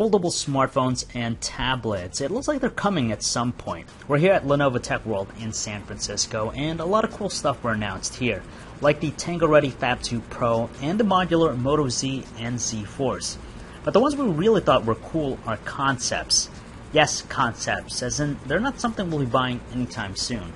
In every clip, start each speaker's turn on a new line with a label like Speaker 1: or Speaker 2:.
Speaker 1: foldable smartphones and tablets. It looks like they're coming at some point. We're here at Lenovo Tech World in San Francisco, and a lot of cool stuff were announced here, like the Tango Ready Fab 2 Pro and the modular Moto Z and Z Force. But the ones we really thought were cool are concepts. Yes, concepts, as in they're not something we'll be buying anytime soon.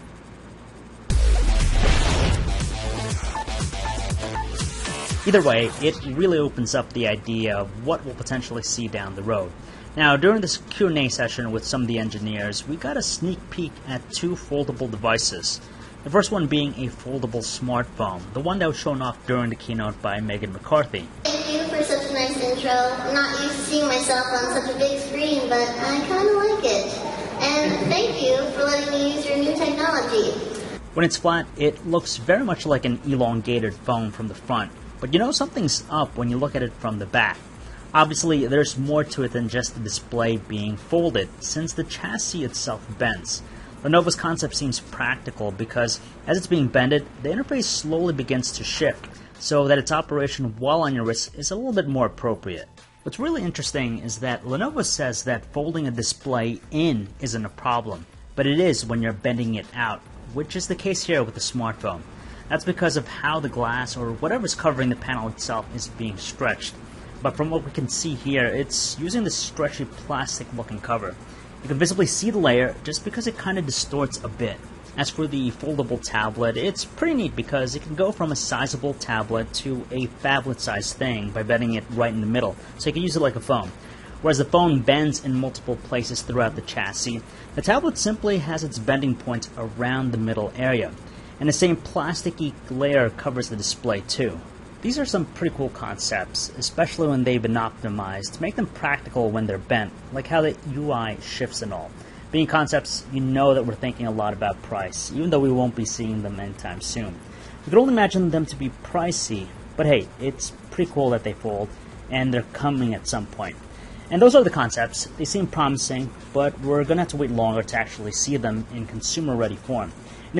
Speaker 1: Either way, it really opens up the idea of what we'll potentially see down the road. Now, during this Q&A session with some of the engineers, we got a sneak peek at two foldable devices. The first one being a foldable smartphone, the one that was shown off during the keynote by Megan McCarthy.
Speaker 2: Thank you for such a nice intro. I'm not used to seeing myself on such a big screen, but I kind of like it. And thank you for letting me use your new technology.
Speaker 1: When it's flat, it looks very much like an elongated phone from the front. But you know something's up when you look at it from the back. Obviously, there's more to it than just the display being folded, since the chassis itself bends. Lenovo's concept seems practical because, as it's being bended, the interface slowly begins to shift, so that its operation while on your wrist is a little bit more appropriate. What's really interesting is that Lenovo says that folding a display in isn't a problem, but it is when you're bending it out, which is the case here with the smartphone. That's because of how the glass or whatever's covering the panel itself is being stretched. But from what we can see here, it's using this stretchy plastic looking cover. You can visibly see the layer just because it kind of distorts a bit. As for the foldable tablet, it's pretty neat because it can go from a sizable tablet to a phablet sized thing by bending it right in the middle, so you can use it like a phone. Whereas the phone bends in multiple places throughout the chassis, the tablet simply has its bending points around the middle area. And the same plasticky layer covers the display too. These are some pretty cool concepts, especially when they've been optimized to make them practical when they're bent, like how the UI shifts and all. Being concepts, you know that we're thinking a lot about price, even though we won't be seeing them anytime soon. We could only imagine them to be pricey, but hey, it's pretty cool that they fold, and they're coming at some point. And those are the concepts. They seem promising, but we're going to have to wait longer to actually see them in consumer-ready form.